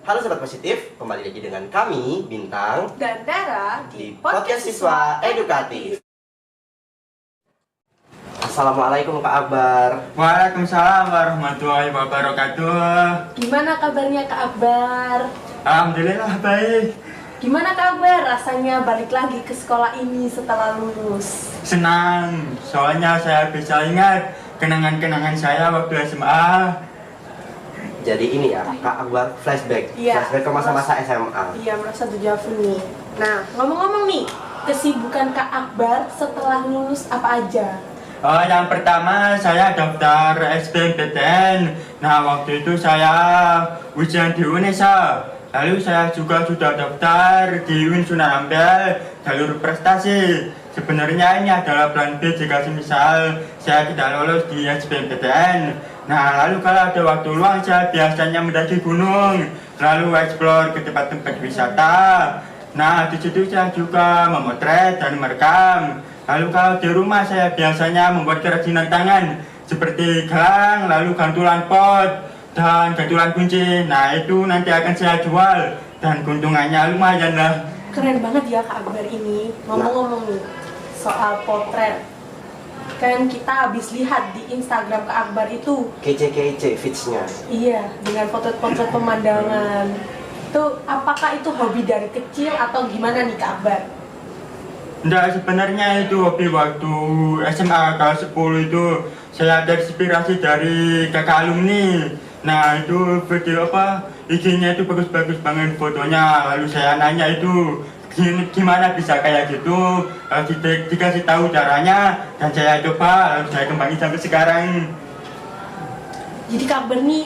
Halo Sobat Positif, kembali lagi dengan kami, Bintang dan Dara di Podcast Siswa Edukatif. Assalamualaikum Kak Akbar. Waalaikumsalam warahmatullahi wabarakatuh. Gimana kabarnya Kak Akbar? Alhamdulillah baik. Gimana Kak Akbar rasanya balik lagi ke sekolah ini setelah lulus? Senang, soalnya saya bisa ingat kenangan-kenangan saya waktu SMA. Jadi ini ya, Kak Akbar flashback Iya. Flashback ke masa-masa SMA. Iya, merasa dejavu nih. Nah, ngomong-ngomong nih, kesibukan Kak Akbar setelah lulus apa aja? Yang pertama saya daftar SBMPTN. Nah, waktu itu saya ujian di UNESA. Lalu saya juga sudah daftar di UIN Sunan Ampel jalur prestasi. Sebenarnya ini adalah plan B jika misal saya tidak lolos di SBMPTN. Nah, lalu kalau ada waktu luang saya biasanya mendaki gunung, lalu eksplor ke tempat-tempat wisata. Nah, di situ saya juga memotret dan merekam. Lalu kalau di rumah saya biasanya membuat kerajinan tangan seperti gelang, lalu gantulan pot dan gantulan kunci. Nah, itu nanti akan saya jual dan keuntungannya lumayan lah. Keren banget ya Kak Akbar ini. Ngomong-ngomong nih, soal potret. Kan kita habis lihat di Instagram Kak Akbar itu. Kece-kece feeds-nya. Iya, dengan potret-potret pemandangan. Itu apakah itu hobi dari kecil atau gimana nih Kak Akbar? Enggak, sebenarnya itu hobi waktu SMA kelas 10 itu saya ada inspirasi dari kakak alumni. Nah, itu video IG-nya itu bagus-bagus banget fotonya. Lalu saya nanya itu gimana bisa kayak gitu. Dikasih tahu caranya dan saya coba, lalu saya kembangin sampai sekarang. Jadi Kak Akbar nih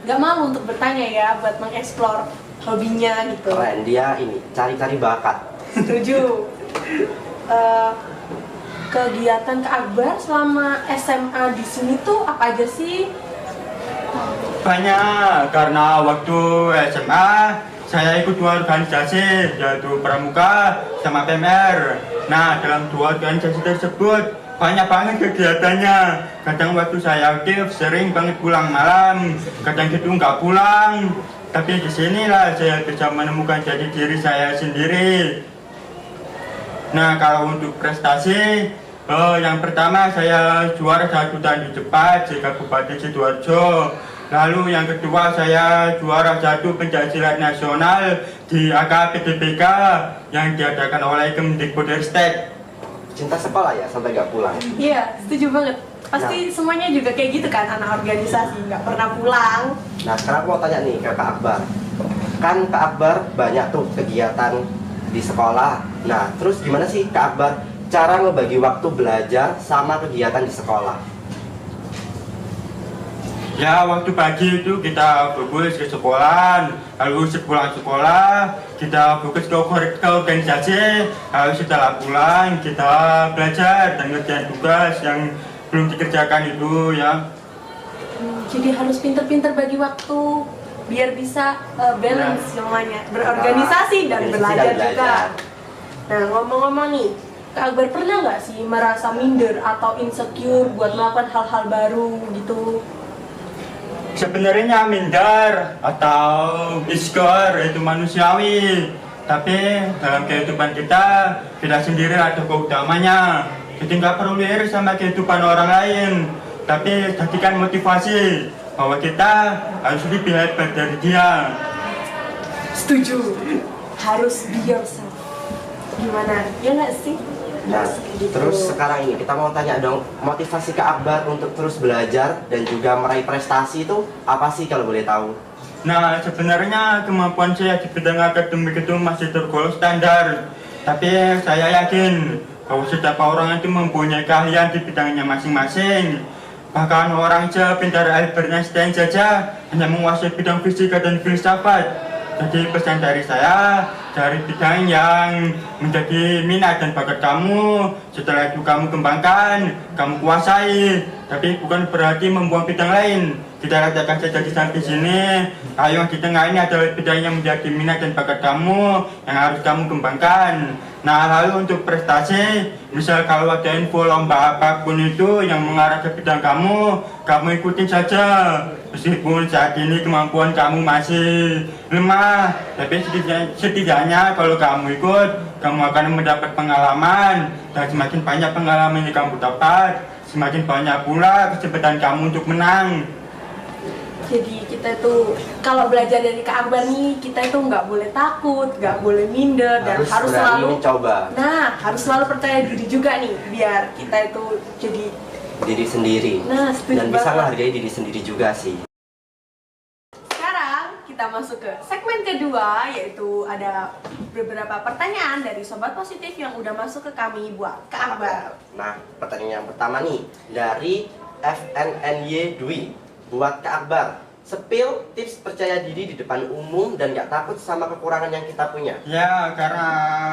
gak malu untuk bertanya ya buat mengeksplor hobinya gitu. Keren, dia ini cari-cari bakat. Setuju. Kegiatan Kak Akbar selama SMA di sini tuh apa aja sih? Banyak, karena waktu SMA saya ikut dua organisasi, yaitu Pramuka sama PMR. Nah, dalam dua organisasi tersebut banyak banget kegiatannya. Kadang waktu saya aktif sering banget pulang malam, kadang gitu nggak pulang. Tapi di sinilah saya bisa menemukan jati diri saya sendiri. Nah, kalau untuk prestasi, yang pertama saya juara 1 di Cepat di Kabupaten Sidoarjo. Lalu yang kedua saya juara 1 pencaksilat nasional di AKPDPK yang diadakan oleh Kemdikbudristek. Cinta sekolah ya, sampai gak pulang. Iya, setuju banget. Pasti semuanya juga kayak gitu kan, anak organisasi, nggak pernah pulang. Nah, sekarang aku mau tanya nih ke Kak Akbar. Kan Kak Akbar banyak tuh kegiatan di sekolah. Nah, terus gimana sih Kak Akbar cara ngebagi waktu belajar sama kegiatan di sekolah? Ya, waktu pagi itu kita fokus ke sekolah, lalu sepulang sekolah kita fokus ke organisasi, lalu setelah pulang kita belajar dan ngerjain tugas yang belum dikerjakan itu ya. Jadi harus pinter-pinter bagi waktu biar bisa balance semuanya, berorganisasi dan belajar juga. Nah, ngomong-ngomong nih, Kak Akbar pernah nggak sih merasa minder atau insecure buat melakukan hal-hal baru gitu? Sebenarnya minder atau insecure itu manusiawi, tapi dalam kehidupan kita sendiri ada keutamanya. Jadi nggak perlu iri sama kehidupan orang lain, tapi jadikan motivasi bahwa kita harus lebih hebat dari dia. Setuju, harus be yourself. Gimana? Ya nggak sih? Nah, Gitu. terus sekarang ini kita mau tanya dong, motivasi Kak Akbar untuk terus belajar dan juga meraih prestasi itu apa sih kalau boleh tahu? Nah, sebenarnya kemampuan saya di bidang akademik itu masih tergolong standar. Tapi saya yakin bahwa setiap orang itu mempunyai keahlian di bidangnya masing-masing. Bahkan orang sepintar Albert Einstein saja hanya menguasai bidang fisika dan filsafat. Jadi pesan dari saya, dari bidang yang menjadi minat dan bakat kamu, setelah itu kamu kembangkan, kamu kuasai. Tapi bukan berarti membuang bidang lain. Kita katakan saja di samping sini, yang di tengah ini adalah bidang yang menjadi minat dan bakat kamu, yang harus kamu kembangkan. Nah, lalu untuk prestasi, misal kalau ada info lomba apapun itu yang mengarah ke bidang kamu ikutin saja. Meskipun saat ini kemampuan kamu masih lemah, tapi setidaknya kalau kamu ikut, kamu akan mendapat pengalaman. Dan semakin banyak pengalaman yang kamu dapat, semakin banyak pula kesempatan kamu untuk menang. Jadi kita tuh kalau belajar dari Kak Akbar nih, kita itu nggak boleh takut, nggak boleh minder, dan harus berani selalu mencoba. Nah, harus selalu percaya diri juga nih, biar kita itu jadi Diri sendiri. Nah, setuju Dan bisa banget. menghargai diri sendiri juga sih. Sekarang kita masuk ke segmen kedua, yaitu ada beberapa pertanyaan dari Sobat Positif yang udah masuk ke kami buat Kak Akbar. Nah, pertanyaan yang pertama nih dari FNNY Dwi buat Kak Akbar. Spill tips percaya diri di depan umum dan gak takut sama kekurangan yang kita punya. Ya, karena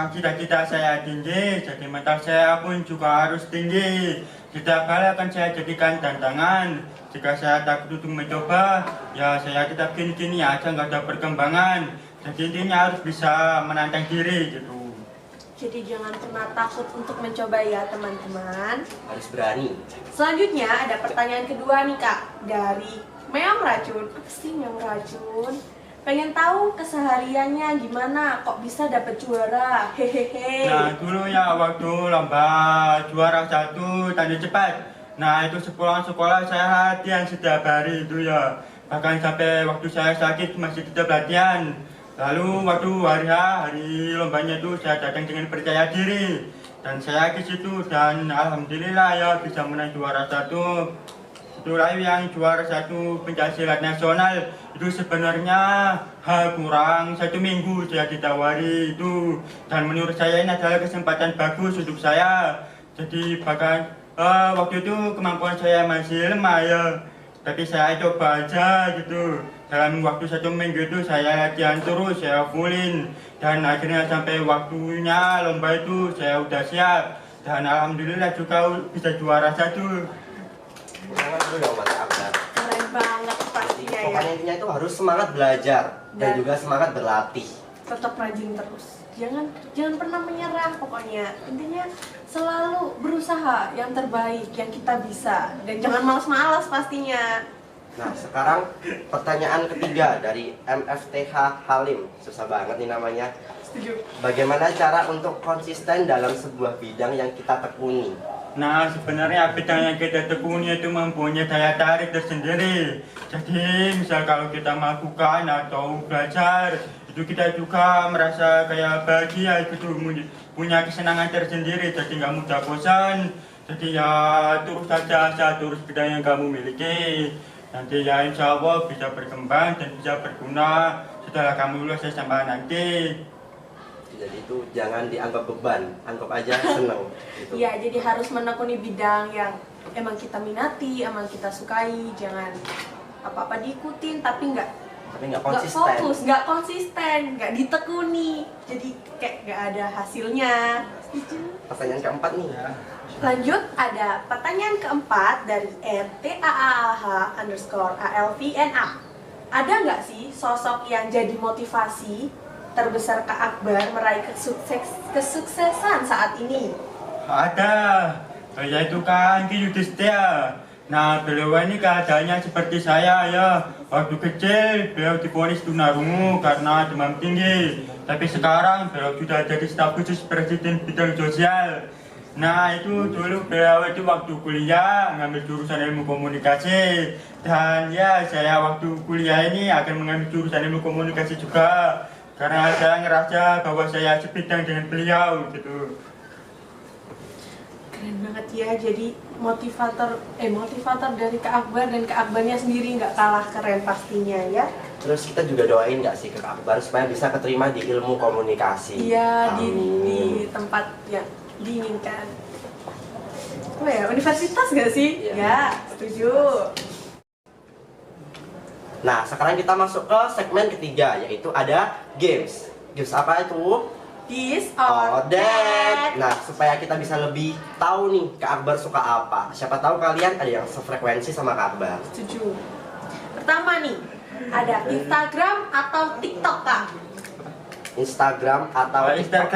cita-cita saya tinggi, jadi mental saya pun juga harus tinggi. Setiap kali akan saya jadikan tantangan. Jika saya takut untuk mencoba, ya saya tetap gini-gini aja, nggak ada perkembangan. Jadi intinya harus bisa menantang diri gitu. Jadi jangan pernah takut untuk mencoba ya teman-teman. Harus berani. Selanjutnya ada pertanyaan kedua nih Kak, dari Meong Racun. Apa sih Meong Racun? Pengen tahu kesehariannya gimana, kok bisa dapet juara, hehehe. Nah, dulu ya waktu lomba juara 1 tanda cepat. Nah, itu sepulang sekolah saya latihan setiap hari itu ya. Bahkan sampai waktu saya sakit masih tetap latihan. Lalu waktu hari lombanya itu saya datang dengan percaya diri. Dan saya ke situ dan alhamdulillah ya bisa menang juara 1. Itulah yang juara 1 pencaksilat nasional itu sebenarnya kurang 1 minggu saya ditawari itu, dan menurut saya ini adalah kesempatan bagus untuk saya. Jadi bahkan waktu itu kemampuan saya masih lemah ya, tapi saya coba aja gitu. Dalam waktu 1 minggu itu saya latihan terus, saya fullin, dan akhirnya sampai waktunya lomba itu saya udah siap, dan alhamdulillah juga bisa juara 1. Semangat dulu dong buat Kak Akbar. Keren banget pastinya ya. Pokoknya intinya itu harus semangat belajar dan Dan- juga semangat berlatih. Tetap rajin terus. Jangan pernah menyerah pokoknya. Intinya selalu berusaha yang terbaik yang kita bisa, dan jangan malas-malas pastinya. Nah, sekarang pertanyaan ketiga dari MFTH Halim. Susah banget nih namanya. Setuju. Bagaimana cara untuk konsisten dalam sebuah bidang yang kita tekuni? Nah, sebenarnya bidang yang kita tekuni itu mempunyai daya tarik tersendiri. Jadi, misal kalau kita melakukan atau belajar, itu kita juga merasa kayak bahagia gitu, punya kesenangan tersendiri. Jadi nggak mudah bosan. Jadi ya terus saja terus bidang yang kamu miliki. Nanti ya insya Allah bisa berkembang dan bisa berguna setelah kamu lulus SMA nanti. Jadi itu jangan dianggap beban, anggap aja seneng gitu. Iya, jadi harus menekuni bidang yang emang kita minati, emang kita sukai. Jangan apa-apa diikutin tapi nggak Tapi nggak nggak konsisten. fokus, nggak konsisten, nggak ditekuni. Jadi kayak nggak ada hasilnya. Pertanyaan keempat nih. Lanjut, ada pertanyaan keempat dari @taah_alvna. Ada nggak sih sosok yang jadi motivasi terbesar Kak Akbar meraih kesuksesan saat ini? Ada, yaitu Kak Anggi Yudhistia. Nah, beliau ini keadaannya seperti saya ya. Waktu kecil beliau divonis tunarungu karena demam tinggi. Tapi sekarang beliau sudah jadi staf khusus Presiden bidang sosial. Nah, itu dulu beliau itu waktu kuliah mengambil jurusan ilmu komunikasi. Dan ya, saya waktu kuliah ini akan mengambil jurusan ilmu komunikasi juga. Karena saya ngerasa bahwa saya sebidang dengan beliau gitu. Keren banget ya, jadi motivator dari Kak Akbar, dan Kak Akbarnya sendiri nggak kalah keren pastinya ya. Terus kita juga doain nggak sih ke Kak Akbar supaya bisa keterima di ilmu komunikasi. Iya, di Amin. tempat yang diinginkan. Apa ya, universitas nggak sih? Iya. Ya, setuju. Nah, sekarang kita masuk ke segmen ketiga, yaitu ada games. Games apa itu? This or That. that. Nah, supaya kita bisa lebih tahu nih Kak Akbar suka apa. Siapa tahu kalian ada yang sefrekuensi sama Kak Akbar. Setuju. Pertama nih, ada Instagram atau TikTok Kak? Instagram atau TikTok?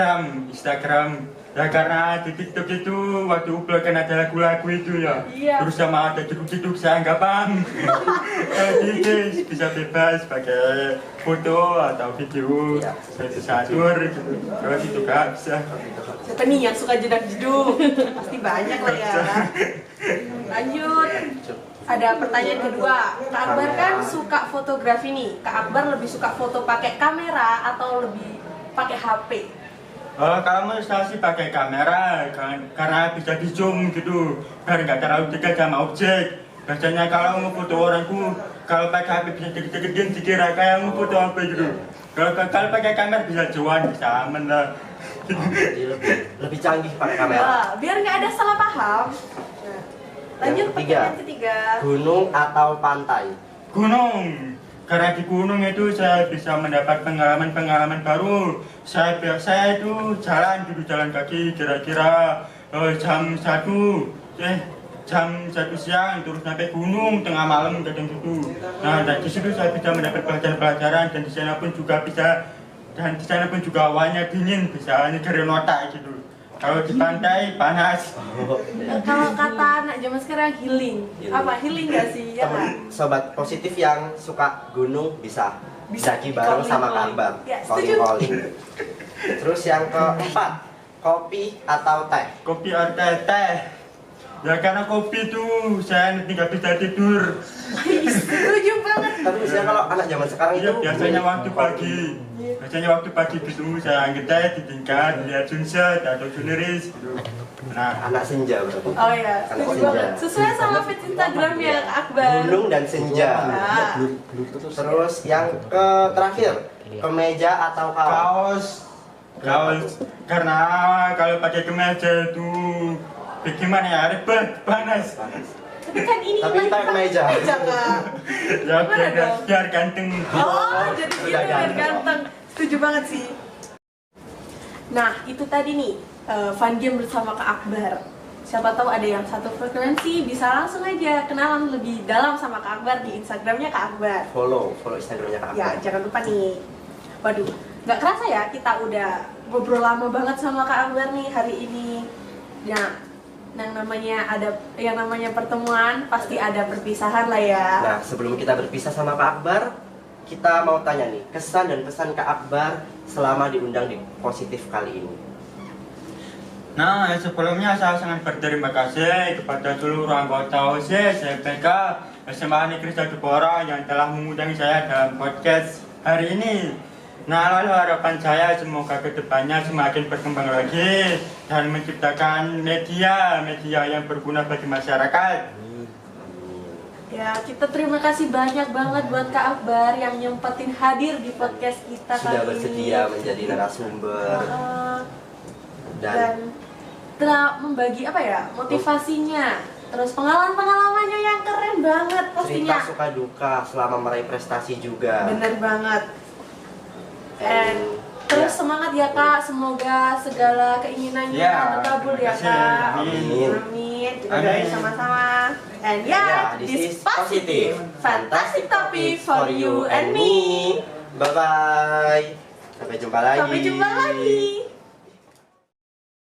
Instagram. Ya karena di TikTok itu waktu upload kan ada lagu-lagu itu ya. Iya. Terus sama ada jeduk-jeduk saya nggak paham. Jadi bisa bebas pakai foto atau video Iya. satu gitu. Kalau itu nggak bisa. Siapa nih yang suka jedak jeduk? Pasti banyak lah ya. Lanjut. Ada pertanyaan kedua. Kak Akbar kan suka fotografi nih. Kak Akbar lebih suka foto pakai kamera atau lebih pakai HP? Kalau saya sih pakai kamera karena bisa di zoom gitu, biar nggak terlalu dekat sama objek. Biasanya kalau mau foto orangku, kalau pakai HP bisa deket-deketin dikira kayak mau foto apa gitu. Kalau pakai kamera bisa jauhan, bisa aman lah. Jadi lebih canggih pakai kamera. Wah, biar nggak ada salah paham. Nah, lanjut Yang ketiga. pertanyaan ketiga. Gunung atau pantai? Gunung, karena di gunung itu saya bisa mendapat pengalaman-pengalaman baru. Saya biasa itu jalan kaki kira-kira jam 1 siang terus sampai gunung tengah malam kadang gitu. Nah, dan di situ saya bisa mendapat pelajaran-pelajaran dan di sana pun juga awalnya dingin, bisa nyegerin otak gitu. Kalau di pantai panas. Kalau kata anak zaman sekarang healing. Apa healing nggak sih? Ya kan? Sobat positif yang suka gunung bisa daki bareng calling, sama Kak calling. Akbar. Ya, setuju. Calling. Terus yang keempat, kopi atau teh? Kopi atau teh? Ya karena kopi tuh saya nanti nggak bisa tidur. Setuju banget. Tapi biasanya kalau anak zaman sekarang Iya, itu biasanya waktu pagi. Biasanya waktu pagi gitu saya ngeteh di tingkat, lihat sunset atau sunrise gitu. Nah, anak senja berarti. Oh ya, Anak setuju senja. banget. Sesuai sama feed Instagramnya Kak Akbar. Gunung dan senja. Nah, Terus yang terakhir, kemeja atau kaos? kaos karena kalau pakai kemeja itu bagaimana ya, ribet, panas. tapi kan ini Tapi kita kemeja. Jangan. Ya Gimana dong? biar ganteng. Oh, jadi gitu Udah biar ganteng. ganteng. Setuju banget sih. Nah, itu tadi nih fun game bersama Kak Akbar. Siapa tahu ada yang satu frekuensi, bisa langsung aja kenalan lebih dalam sama Kak Akbar di Instagramnya Kak Akbar. Follow Instagramnya Kak Ya, Akbar. jangan lupa nih. Waduh, nggak kerasa ya kita udah ngobrol lama banget sama Kak Akbar nih hari ini. Nah, yang namanya pertemuan pasti ada perpisahan lah ya. Nah, sebelum kita berpisah sama Kak Akbar, kita mau tanya nih, kesan dan pesan Kak Akbar selama diundang di Positif kali ini. Nah, sebelumnya saya sangat berterima kasih kepada seluruh anggota OSIS, SMPK, SMA Negeri 1 Blora yang telah mengundang saya dalam podcast hari ini. Nah, lalu harapan saya semoga kedepannya semakin berkembang lagi dan menciptakan media yang berguna bagi masyarakat. Ya, kita terima kasih banyak banget buat Kak Akbar yang nyempetin hadir di podcast kita Sudah kali bersedia ini. menjadi narasumber dan Dan telah membagi motivasinya, terus pengalamannya yang keren banget cerita pastinya. suka duka selama meraih prestasi juga. Bener banget. Dan Terus ya, semangat ya Kak, semoga segala keinginannya Ya, terkabul ya terima kasih. Kak. Amin. Amin. Kita Amin. doain sama-sama. And Ya, this this is is positive, fantastic topic for you and me. Bye bye. Sampai jumpa lagi. Sampai jumpa lagi.